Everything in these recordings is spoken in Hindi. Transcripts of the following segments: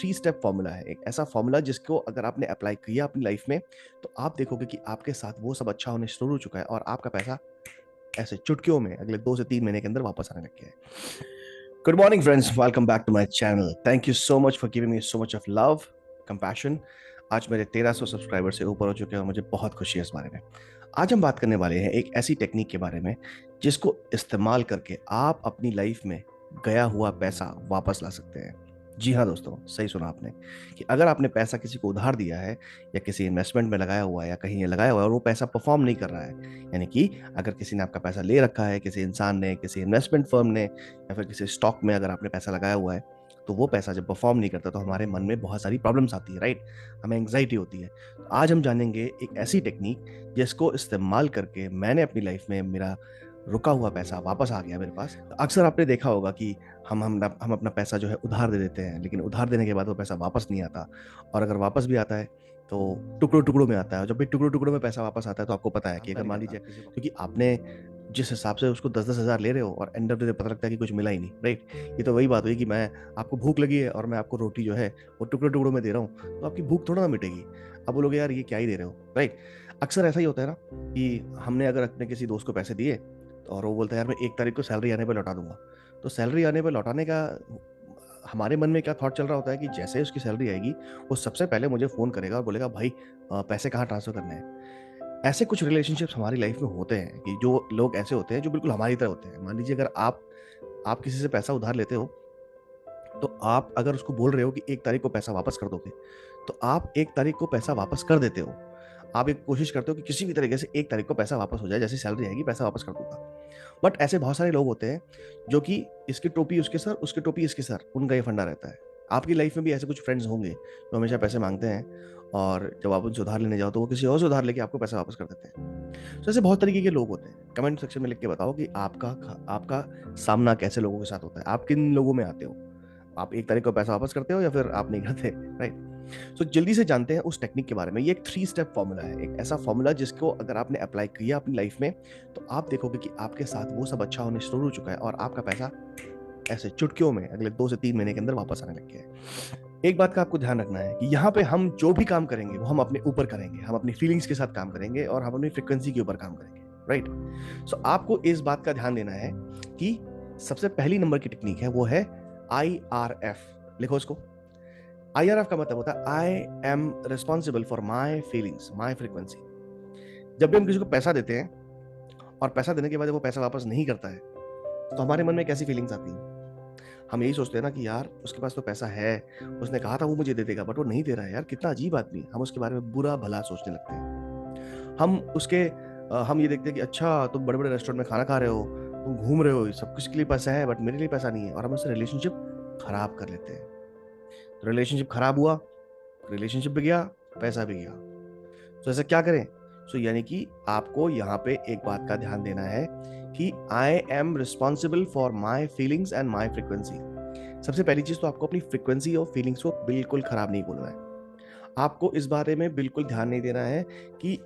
थ्री स्टेप फॉर्मूला है, एक ऐसा फॉर्मूला जिसको अगर आपने अप्लाई किया अपनी लाइफ में तो आप देखोगे कि आपके साथ वो सब अच्छा होने शुरू हो चुका है और आपका पैसा ऐसे चुटकियों में अगले 2 से 3 महीने के अंदर वापस आने लग गया है। Good morning friends, welcome back to my channel. Thank you so much for giving me so much of love, compassion. आज मेरे 1300 सब्सक्राइबर से ऊपर हो चुके हैं और मुझे बहुत खुशी है इस बारे में। आज हम बात करने वाले हैं एक ऐसी टेक्निक के बारे में जिसको इस्तेमाल करके आप अपनी लाइफ में गया हुआ पैसा वापस ला सकते हैं। जी हाँ दोस्तों, सही सुना आपने कि अगर आपने पैसा किसी को उधार दिया है या किसी इन्वेस्टमेंट में लगाया हुआ है या कहीं लगाया हुआ है और वो पैसा परफॉर्म नहीं कर रहा है, यानी कि अगर किसी ने आपका पैसा ले रखा है, किसी इंसान ने, किसी इन्वेस्टमेंट फर्म ने या फिर किसी स्टॉक में अगर आपने पैसा लगाया हुआ है, तो वो पैसा जब परफॉर्म नहीं करता तो हमारे मन में बहुत सारी प्रॉब्लम्स आती है, राइट। हमें एंग्जाइटी होती है। तो आज हम जानेंगे एक ऐसी टेक्निक जिसको इस्तेमाल करके मैंने अपनी लाइफ में मेरा रुका हुआ पैसा वापस आ गया मेरे पास। तो अक्सर आपने देखा होगा कि हम अपना पैसा जो है उधार दे देते हैं, लेकिन उधार देने के बाद वो पैसा वापस नहीं आता, और अगर वापस भी आता है तो टुकड़ों टुकड़ों में आता है। और जब भी टुकड़ों टुकड़ों में पैसा वापस आता है तो आपको पता है कि अगर मान लीजिए क्योंकि आपने जिस हिसाब से उसको 10-10 हज़ार ले रहे हो और एंड ऑफ द डे पता लगता है कि कुछ मिला ही नहीं, राइट। ये तो वही बात हुई कि मैं आपको भूख लगी है और मैं आपको रोटी जो है वो टुकड़ों टुकड़ों में दे रहा हूँ, तो आपकी भूख थोड़ा ना मिटेगी। अब बोलोगे यार ये क्या ही दे रहे हो, राइट। अक्सर ऐसा ही होता है ना कि हमने अगर अपने किसी दोस्त को पैसे दिए और वो बोलता है यार मैं 1 तारीख को सैलरी आने पर लौटा दूंगा, तो सैलरी आने पर लौटाने का हमारे मन में क्या थॉट चल रहा होता है कि जैसे उसकी सैलरी आएगी वो सबसे पहले मुझे फ़ोन करेगा और बोलेगा भाई पैसे कहाँ ट्रांसफ़र करने हैं। ऐसे कुछ रिलेशनशिप्स हमारी लाइफ में होते हैं कि जो लोग ऐसे होते हैं जो बिल्कुल हमारी तरह होते हैं। मान लीजिए अगर आप किसी से पैसा उधार लेते हो, तो आप अगर उसको बोल रहे हो कि 1 तारीख को पैसा वापस कर दोगे, तो आप 1 तारीख को पैसा वापस कर देते हो। आप एक कोशिश करते हो कि किसी भी तरीके से 1 तारीख को पैसा वापस हो जाए, जैसे सैलरी आएगी पैसा वापस कर दूंगा। बट ऐसे बहुत सारे लोग होते हैं जो कि इसकी टोपी उसके सर, उसकी टोपी इसके सर, उनका ये फंडा रहता है। आपकी लाइफ में भी ऐसे कुछ फ्रेंड्स होंगे जो हमेशा पैसे मांगते हैं और जब आप उनसे उधार लेने जाओ तो वो किसी और से उधार लेके आपको पैसा वापस कर देते हैं। तो ऐसे बहुत तरीके के लोग होते हैं। कमेंट सेक्शन में लिख के बताओ कि आपका सामना कैसे लोगों के साथ होता है, आप किन लोगों में आते हो। आप 1 तारीख को पैसा वापस करते हो या फिर आप नहीं करते, राइट। सो जल्दी से जानते हैं उस टेक्निक के बारे में। ये एक 3 स्टेप फॉर्मूला है, एक ऐसा फॉर्मूला जिसको अगर आपने अप्लाई किया अपनी लाइफ में तो आप देखोगे कि आपके साथ वो सब अच्छा होने शुरू हो चुका है और आपका पैसा ऐसे चुटकियों में अगले 2 से 3 महीने के अंदर वापस आने लग गया है। एक बात का आपको ध्यान रखना है कि यहाँ पे हम जो भी काम करेंगे वो हम अपने ऊपर करेंगे, हम अपनी फीलिंग्स के साथ काम करेंगे और हम अपनी फ्रिक्वेंसी के ऊपर काम करेंगे, राइट। सो आपको इस बात का ध्यान देना है कि सबसे पहली नंबर की टेक्निक है वो है IRF। लिखो इसको। IRF का मतलब होता है I am responsible for my feelings, my frequency. जब भी हम किसी को पैसा देते हैं और पैसा देने के बाद वो पैसा वापस नहीं करता है तो हमारे मन में कैसी फीलिंग्स आती हैं। हम यही सोचते हैं ना कि यार उसके पास तो पैसा है, उसने कहा था वो मुझे दे देगा बट वो नहीं दे रहा है, यार कितना अजीब आदमी है। हम उसके बारे में बुरा भला सोचने लगते हैं। हम ये देखते हैं कि अच्छा तुम बड़े बड़े रेस्टोरेंट में खाना खा रहे हो, तुम घूम रहे हो, सब कुछ के लिए पैसा है बट मेरे लिए पैसा नहीं है, और हम उससे रिलेशनशिप खराब कर लेते हैं। तो रिलेशनशिप खराब हुआ, रिलेशनशिप भी गया, पैसा भी गया। तो ऐसा क्या करें। यानी कि आपको यहाँ पे एक बात का ध्यान देना है कि I am responsible for my feelings and my frequency. सबसे पहली चीज तो आपको अपनी फ्रिक्वेंसी और फीलिंग्स को बिल्कुल खराब नहीं बोलना है। आपको इस बारे में बिल्कुल ध्यान नहीं देना है कि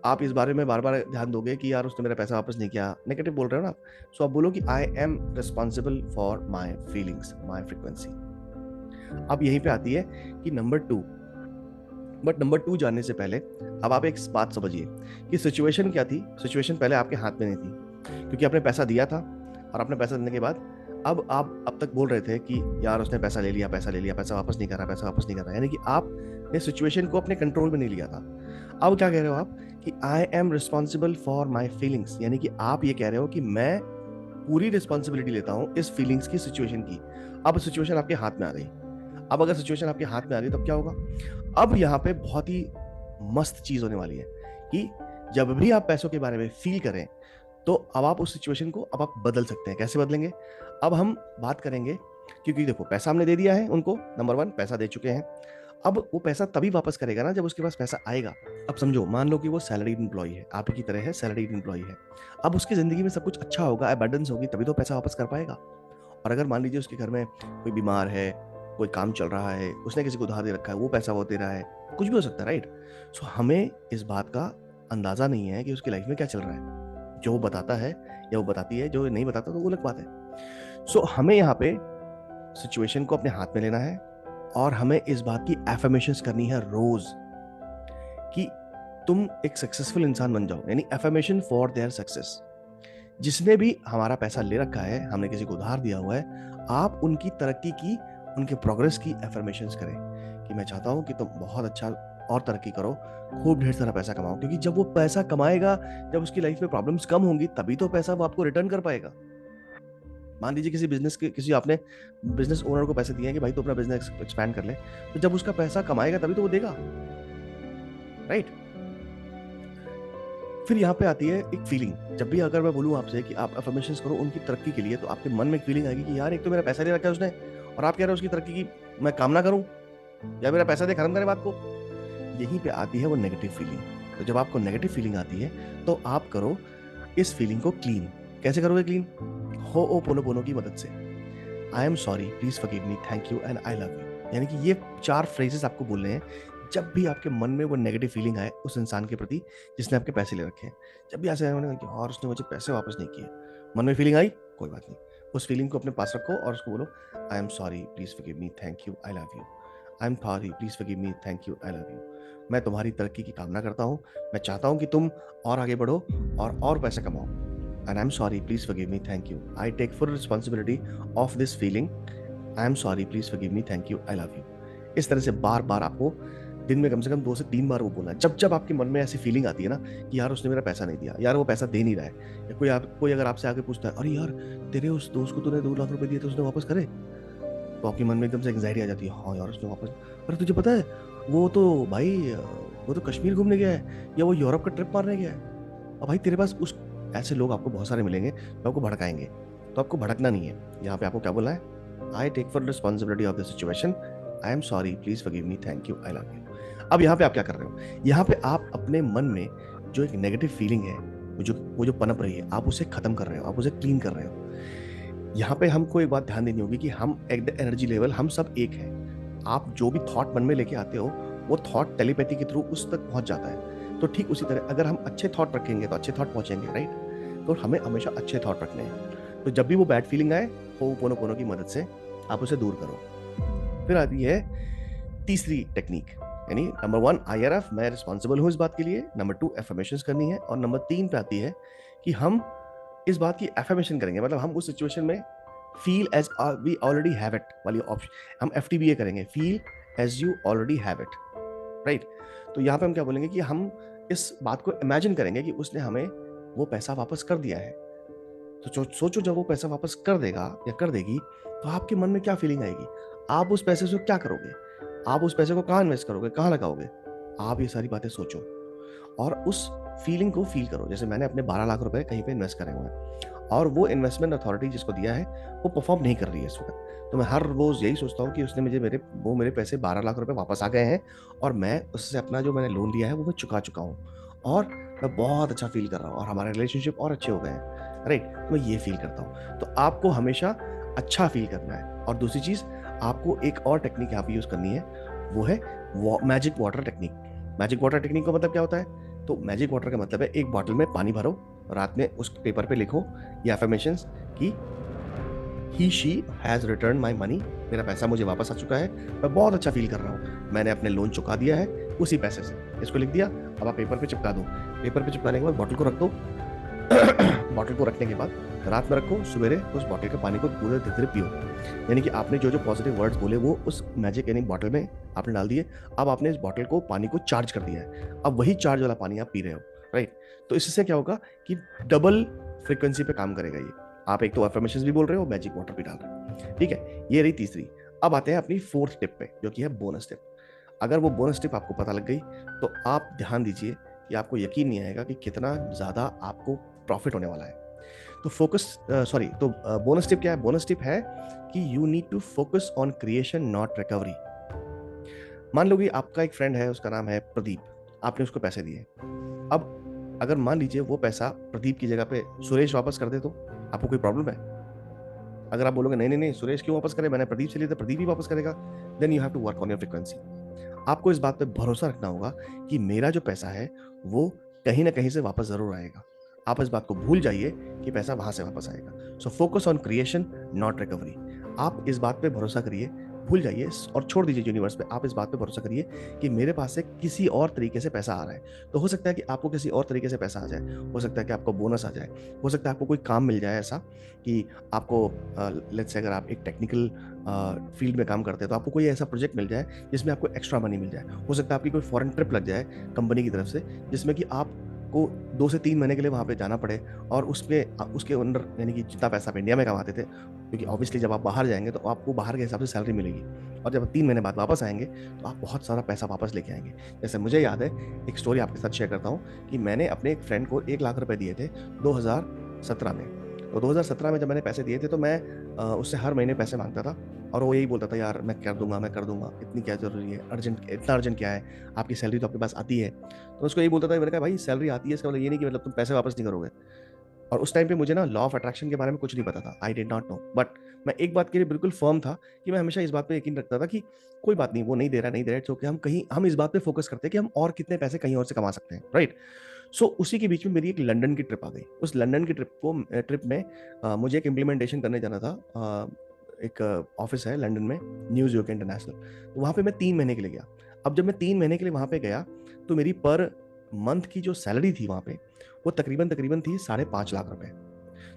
आप इस बारे में बार बार ध्यान दोगे कि यार उसने मेरा पैसा वापस नहीं किया, नेगेटिव बोल रहे हो ना आप। सो आप बोलो कि I am responsible for my feelings, my frequency. अब यहीं पे आती है कि नंबर 2। बट नंबर 2 जानने से पहले अब आप एक बात समझिए कि सिचुएशन क्या थी। सिचुएशन पहले आपके हाथ में नहीं थी क्योंकि आपने पैसा दिया था, और आपने पैसा देने के बाद अब आप अब तक बोल रहे थे कि यार उसने पैसा ले लिया, पैसा ले लिया, पैसा वापस नहीं कर रहा, पैसा वापस नहीं कर रहा, यानी कि आपने सिचुएशन को अपने कंट्रोल में नहीं लिया था। अब क्या कह रहे हो आप कि I am responsible for my feelings, यानी कि आप ये कह रहे हो कि मैं पूरी रिस्पॉन्सिबिलिटी लेता हूं इस फीलिंग्स की, सिचुएशन की। अब सिचुएशन आपके हाथ में आ गई। अब अगर सिचुएशन आपके हाथ में आ गई तो क्या होगा। अब यहाँ पे बहुत ही मस्त चीज होने वाली है कि जब भी आप पैसों के बारे में फील करें तो अब आप उस सिचुएशन को अब आप बदल सकते हैं। कैसे बदलेंगे, अब हम बात करेंगे। क्योंकि देखो पैसा हमने दे दिया है उनको, नंबर 1 पैसा दे चुके हैं। अब वो पैसा तभी वापस करेगा ना जब उसके पास पैसा आएगा। अब समझो, मान लो कि वो सैलरीड एम्प्लॉय है, आप ही की तरह है, सैलरीड एम्प्लॉय है। अब उसकी जिंदगी में सब कुछ अच्छा होगा, एबंडेंस होगी, तभी तो पैसा वापस कर पाएगा। और अगर मान लीजिए उसके घर में कोई बीमार है, कोई काम चल रहा है, उसने किसी को उधार दे रखा है, वो पैसा वो दे रहा है, कुछ भी हो सकता है, राइट। सो हमें इस बात का अंदाजा नहीं है कि उसकी लाइफ में क्या चल रहा है। जो वो बताता है या वो बताती है, जो नहीं बताता तो वो अलग बात है। सो हमें यहाँ पे सिचुएशन को अपने हाथ में लेना है और हमें इस बात की एफर्मेशंस करनी है रोज कि तुम एक सक्सेसफुल इंसान बन जाओ, यानी एफर्मेशन फॉर देयर सक्सेस। जिसने भी हमारा पैसा ले रखा है, हमने किसी को उधार दिया हुआ है, आप उनकी तरक्की की, उनके प्रोग्रेस की एफर्मेशंस करें कि मैं चाहता हूं कि तुम बहुत अच्छा और तरक्की करो, खूब ढेर सारा पैसा कमाओ, क्योंकि जब वो पैसा कमाएगा, जब उसकी लाइफ में प्रॉब्लम्स कम होंगी, तभी तो पैसा वो आपको रिटर्न कर पाएगा। मान लीजिए किसी आपने बिजनेस ओनर को पैसे दिए हैं कि भाई तू अपना बिजनेस एक्सपैंड कर ले, तो जब उसका पैसा कमाएगा तभी तो वो देगा, राइट। फिर यहाँ पे आती है एक फीलिंग। जब भी अगर मैं बोलूँ आपसे कि आप अफर्मेशंस करो उनकी तरक्की के लिए, तो आपके मन में एक फीलिंग आएगी कि यार एक तो मेरा पैसा ले रखा है उसने, और आप कह रहे हो उसकी तरक्की की मैं कामना करूं, या मेरा पैसा दे खत्म करे बात को। यहीं पे आती है वो नेगेटिव फीलिंग। तो जब आपको नेगेटिव फीलिंग आती है, तो आप करो इस फीलिंग को क्लीन। कैसे करोगे क्लीन? होओपोनोपोनो की मदद से। आई am sorry, please forgive me, thank you and I love you. यानी कि ये 4 फ्रेजेस आपको बोलने हैं जब भी आपके मन में वो नेगेटिव फीलिंग आए उस इंसान के प्रति जिसने आपके पैसे ले रखे हैं। जब भी ऐसे आए कि और उसने मुझे पैसे वापस नहीं किए, मन में फीलिंग आई, कोई बात नहीं, उस फीलिंग को अपने पास रखो और उसको बोलो आई am sorry, please forgive me, thank you, I love you. I am sorry, please forgive me, thank you, I love you. मैं तुम्हारी तरक्की की कामना करता हूँ, मैं चाहता हूँ कि तुम और आगे बढ़ो और पैसे कमाओ। And I am sorry, please forgive me, thank you, I take full responsibility of this feeling. I am sorry, please forgive me, thank you, I love you. इस तरह से बार बार आपको दिन में कम से कम 2 से 3 बार वो बोलना है। जब जब आपके मन में ऐसी फीलिंग आती है ना कि यार उसने मेरा पैसा नहीं दिया, यार वो पैसा दे नहीं रहा है, या कोई अगर आपसे आके पूछता है अरे यार तेरे उस दोस्त को तूने 2 लाख रुपए दिए तो उसने वापस करे, तो आपके मन में एकदम से एंग्जाइटी आ जाती है, हाँ यार उसने वापस। अरे तुझे पता है वो तो भाई वो तो कश्मीर घूमने गया है, या वो यूरोप का ट्रिप मारने गया है। अब भाई तेरे पास उस ऐसे लोग आपको बहुत सारे मिलेंगे जो आपको भड़काएंगे, तो आपको भड़कना नहीं है। यहाँ पे आपको क्या बोलना है? I take full responsibility of the situation, I am sorry, please forgive me, thank you, I love you. अब यहाँ पे आप क्या कर रहे हो? यहाँ पे आप अपने मन में जो एक नेगेटिव फीलिंग है, वो जो पनप रही है, आप उसे खत्म कर रहे हो, आप उसे क्लीन कर रहे हो। यहाँ पे हमको एक बात ध्यान देनी होगी कि हम एक एनर्जी लेवल, हम सब एक हैं। आप जो भी थॉट मन में लेके आते हो, वो थॉट टेलीपैथी के थ्रू उस तक पहुंच जाता है। तो ठीक उसी तरह अगर हम अच्छे थॉट रखेंगे तो अच्छे थॉट पहुंचेंगे, राइट। तो हमें हमेशा अच्छे थॉट रखने हैं। तो जब भी वो बैड फीलिंग आए, होओपोनोपोनो की मदद से आप उसे दूर करो। फिर आती है तीसरी टेक्निक, यानी नंबर 1 IRF, मैं रिस्पॉन्सिबल हूं इस बात के लिए। नंबर 2 एफर्मेशंस करनी है। और नंबर 3 पे आती है कि हम इस बात की एफर्मेशन करेंगे, मतलब हम उस सिचुएशन में feel as we already have it वाली ऑप्शन, हम FTBA करेंगे, feel as you already have it, right. तो यहाँ पे हम क्या बोलेंगे कि हम इस बात को इमेजिन करेंगे कि उसने हमें वो पैसा वापस कर दिया है। तो सोचो जब वो पैसा वापस कर देगा या कर देगी, तो आपके मन में क्या फीलिंग आएगी? आप उस पैसे से क्या करोगे? आप उस पैसे को कहाँ इन्वेस्ट करोगे, कहाँ लगाओगे? आप ये सारी बातें सोचो और उस फीलिंग को फील करो। जैसे मैंने अपने 12 लाख रुपए कहीं पे इन्वेस्ट करे हुए हैं, और वो इन्वेस्टमेंट अथॉरिटी जिसको दिया है वो परफॉर्म नहीं कर रही है इस वक्त। तो मैं हर रोज यही सोचता हूँ कि उसने मुझे मेरे पैसे 12 लाख रुपए वापस आ गए हैं, और मैं उससे अपना जो मैंने लोन लिया है वो मैं चुका चुका हूँ, और मैं बहुत अच्छा फील कर रहा हूँ, और हमारे रिलेशनशिप और अच्छे हो गए हैं, राइट। तो मैं ये फील करता हूँ। तो आपको हमेशा अच्छा फील करना है। और दूसरी चीज, आपको एक और टेक्निक यहाँ पे यूज करनी है, वो है magic water technique. Magic water technique का मतलब क्या होता है? तो मैजिक वाटर का मतलब है एक बॉटल में पानी भरो, रात में उस पेपर पे लिखो ये अफर्मेशंस कि he she has return my money, मेरा पैसा मुझे वापस आ चुका है, मैं बहुत अच्छा फील कर रहा हूँ, मैंने अपने लोन चुका दिया है उसी पैसे से। इसको लिख दिया, अब आप पेपर पे चिपका दो। पेपर पे चिपकाने के बाद बॉटल को रख दो। बॉटल को रखने के बाद रात में रखो, सवेरे उस बॉटल के पानी को पूरे धीरे धीरे पियो। यानी कि आपने जो जो पॉजिटिव वर्ड्स बोले वो उस मैजिक यानी बॉटल में आपने डाल दिए। अब आपने इस बॉटल को पानी को चार्ज कर दिया है, अब वही चार्ज वाला पानी आप पी रहे हो, राइट। तो इससे क्या होगा कि डबल फ्रीक्वेंसी पे काम करेगा ये। आप एक तो अफर्मेशंस भी बोल रहे हो, मैजिक वाटर भी डाल रहे हो, ठीक है। ये रही तीसरी। अब आते हैं अपनी 4th टिप पे, जो कि है बोनस टिप। अगर वो बोनस टिप आपको पता लग गई तो आप ध्यान दीजिए कि आपको यकीन नहीं आएगा कि कितना ज्यादा आपको प्रॉफिट होने वाला है। तो बोनस टिप क्या है? बोनस टिप है कि you need to focus on creation not recovery. मान लो कि आपका एक फ्रेंड है, उसका नाम है प्रदीप, आपने उसको पैसे दिए। अब अगर मान लीजिए वो पैसा प्रदीप की जगह पे सुरेश वापस कर दे, तो आपको कोई प्रॉब्लम है? अगर आप बोलोगे नहीं नहीं नहीं, सुरेश क्यों वापस करे, मैंने प्रदीप से लिया था, प्रदीप ही वापस करेगा, then you have to work on your frequency. आपको इस बात पे भरोसा रखना होगा कि मेरा जो पैसा है वो कहीं ना कहीं से वापस जरूर आएगा। आप इस बात को भूल जाइए कि पैसा वहां से वापस आएगा। So focus on creation not recovery. आप इस बात पे भरोसा करिए, भूल जाइए और छोड़ दीजिए यूनिवर्स पे। आप इस बात पे भरोसा करिए कि मेरे पास से किसी और तरीके से पैसा आ रहा है। तो हो सकता है कि आपको किसी और तरीके से पैसा आ जाए, हो सकता है कि आपको बोनस आ जाए, हो सकता है आपको कोई काम मिल जाए ऐसा कि आपको लेट्स से अगर आप एक टेक्निकल फील्ड में काम करते हैं तो आपको कोई ऐसा प्रोजेक्ट मिल जाए जिसमें आपको एक्स्ट्रा मनी मिल जाए। हो सकता है आपकी कोई फॉरेन ट्रिप लग जाए कंपनी की तरफ से, जिसमें कि आपको 2 से 3 महीने के लिए वहाँ पे जाना पड़े और उसके अंदर यानी कि जितना पैसा आप इंडिया में कमाते थे, क्योंकि ऑब्वियसली जब आप बाहर जाएँगे तो आपको बाहर के हिसाब से सैलरी मिलेगी और जब 3 महीने बाद वापस आएँगे तो आप बहुत सारा पैसा वापस लेके आएँगे। जैसे मुझे याद है, एक स्टोरी आपके साथ शेयर करता हूँ कि मैंने अपने एक फ्रेंड को 1 लाख रुपए दिए थे 2017 में। तो 2017 में जब मैंने पैसे दिए थे तो मैं उससे हर महीने पैसे माँगता था और वो यही बोलता था, "यार मैं कर दूँगा, इतनी क्या ज़रूरी है? इतना अर्जेंट क्या है? आपकी सैलरी तो आपके पास आती है।" तो उसको यही बोलता था। मैंने कहा, "भाई सैलरी आती है इसका मतलब ये नहीं कि मतलब तुम पैसे वापस नहीं करोगे।" और उस टाइम पे मुझे ना लॉ ऑफ अट्रैक्शन के बारे में कुछ नहीं पता था। I did not know. But मैं एक बात के लिए बिल्कुल फ़र्म था कि मैं हमेशा इस बात पे यकीन रखता था कि कोई बात नहीं, वो नहीं दे रहा है, इट्स ओके। हम इस बात पे फ़ोकस करते हैं कि हम और कितने पैसे कहीं और से कमा सकते हैं, राइट? सो उसी के बीच में मेरी एक लंदन की ट्रिप आ गई। उस लंदन की ट्रिप में मुझे एक इम्प्लीमेंटेशन करने जाना था। एक ऑफ़िस है लंदन में, न्यूज़ यूके इंटरनेशनल। तो वहाँ पे मैं 3 महीने के लिए गया। अब जब मैं 3 महीने के लिए वहाँ पे गया, तो मेरी पर मंथ की जो सैलरी थी वहाँ पे, वो तकरीबन थी साढ़े 5 लाख रुपए।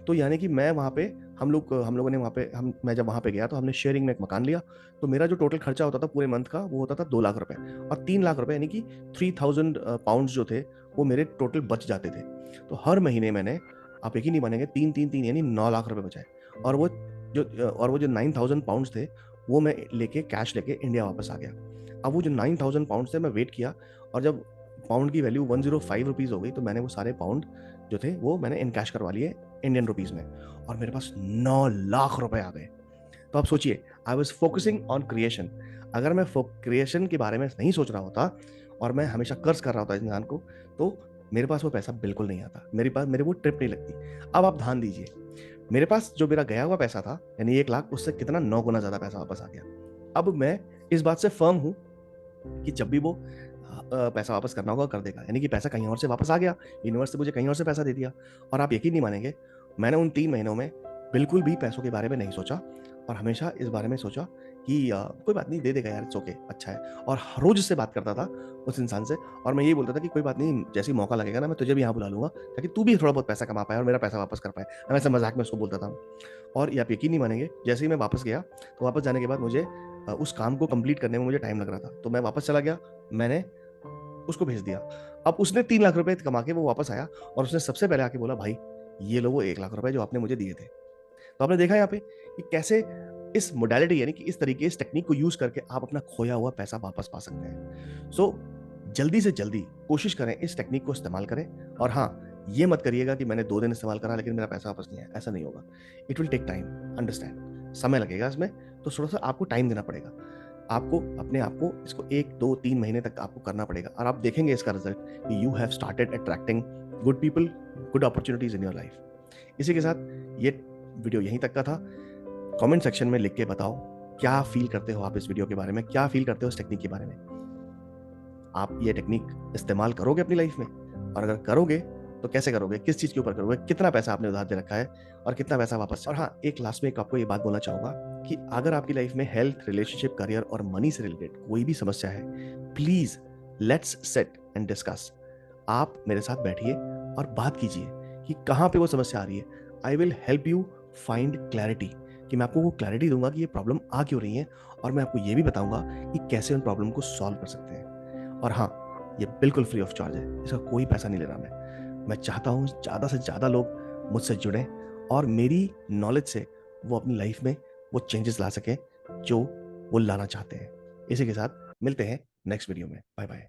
तो यानी कि मैं वहाँ पे हम लोगों ने वहाँ पे हम मैं जब वहाँ पे गया तो हमने शेयरिंग में एक मकान लिया। तो मेरा जो टोटल खर्चा होता था पूरे मंथ का, वो होता था 2 लाख रुपए और 3 लाख रुपए यानी कि 3000 पाउंड्स जो थे, वो मेरे टोटल बच जाते थे। तो हर महीने मैंने, आप यकीन नहीं मानेंगे, 3 यानी 9 लाख रुपए बचाए और वो जो 9000 पाउंड्स थे, वो मैं कैश लेके इंडिया वापस आ गया। अब वो जो 9000 पाउंड्स थे, मैं वेट किया और जब पाउंड की वैल्यू 105 रुपीज़ हो गई, तो मैंने वो सारे पाउंड जो थे, वो मैंने इन कैश करवा लिए इंडियन रुपीज़ में और मेरे पास 9 लाख रुपए आ गए। तो आप सोचिए, I was focusing on creation. अगर मैं क्रिएशन के बारे में नहीं सोच रहा होता और मैं हमेशा कर्ज़ कर रहा होता इंसान को, तो मेरे पास वो पैसा बिल्कुल नहीं आता। मेरे वो ट्रिप नहीं लगती। अब आप ध्यान दीजिए, मेरे पास जो मेरा गया हुआ पैसा था, यानी 1 लाख, उससे कितना 9 गुना ज़्यादा पैसा वापस आ गया। अब मैं इस बात से फ़र्म हूँ कि जब भी वो पैसा वापस करना होगा कर देगा। यानी कि पैसा कहीं और से वापस आ गया, यूनिवर्स ने मुझे कहीं और से पैसा दे दिया और आप यकीन नहीं मानेंगे, मैंने उन 3 महीनों में बिल्कुल भी पैसों के बारे में नहीं सोचा और हमेशा इस बारे में सोचा कि कोई बात नहीं, दे देगा यार, इट्स ओके, अच्छा है। और रोज़ उससे बात करता था उस इंसान से और मैं यही बोलता था कि कोई बात नहीं, जैसे ही मौका लगेगा ना, मैं तुझे भी यहाँ बुला लूँगा ताकि तू भी थोड़ा बहुत पैसा कमा पाए और मेरा पैसा वापस कर पाए। मैं ऐसे मज़ाक में उसको बोलता था। और ये आप यकीन नहीं मानेंगे, जैसे ही मैं वापस गया, तो वापस जाने के बाद मुझे उस काम को कंप्लीट करने में मुझे टाइम लग रहा था। तो मैं वापस चला गया, मैंने उसको भेज दिया। अब उसने 3 लाख रुपए कमा के वो वापस आया और उसने सबसे पहले आके बोला, "भाई, ये लो वो 1 लाख रुपए जो आपने मुझे दिए थे।" तो आपने देखा यहाँ पे कि कैसे इस मोडालिटी यानी कि इस तरीके, इस टेक्निक को यूज़ करके आप अपना खोया हुआ पैसा वापस पा सकते हैं। सो जल्दी से जल्दी कोशिश करें, इस टेक्निक को इस्तेमाल करें और हाँ, ये मत करिएगा कि मैंने 2 दिन इस्तेमाल करा लेकिन मेरा पैसा वापस नहीं आया, ऐसा नहीं होगा। It will take time, understand, समय लगेगा इसमें, तो थोड़ा-सा आपको टाइम देना पड़ेगा। आपको अपने आप को इसको 1, 2, 3 महीने तक आपको करना पड़ेगा और आप देखेंगे इसका रिज़ल्ट कि you have started attracting good people, good opportunities in your life. इसी के साथ ये वीडियो यहीं तक का था। कमेंट सेक्शन में लिख के बताओ, क्या फ़ील करते हो आप इस वीडियो के बारे में? क्या फ़ील करते हो इस टेक्निक के बारे में? आप ये टेक्निक इस्तेमाल करोगे अपनी लाइफ में? और अगर करोगे, तो कैसे करोगे? किस चीज़ के ऊपर करोगे? कितना पैसा आपने उधार दे रखा है और कितना पैसा वापस? और हाँ, एक लास्ट में एक आपको ये बात बोलना चाहूँगा कि अगर आपकी लाइफ में हेल्थ, रिलेशनशिप, करियर और मनी से रिलेटेड कोई भी समस्या है, please let's sit and discuss. आप मेरे साथ बैठिए और बात कीजिए कि कहाँ पे वो समस्या आ रही है। I will help you find clarity, कि मैं आपको वो क्लैरिटी दूँगा कि ये प्रॉब्लम आ क्यों रही है और मैं आपको ये भी बताऊँगा कि कैसे उन प्रॉब्लम को सॉल्व कर सकते हैं। और हाँ, ये बिल्कुल फ्री ऑफ चार्ज है, इसका कोई पैसा नहीं ले रहा मैं। मैं चाहता हूँ ज़्यादा से ज़्यादा लोग मुझसे जुड़ें और मेरी नॉलेज से वो अपनी लाइफ में वो चेंजेस ला सकें जो वो लाना चाहते हैं। इसी के साथ मिलते हैं नेक्स्ट वीडियो में। Bye bye.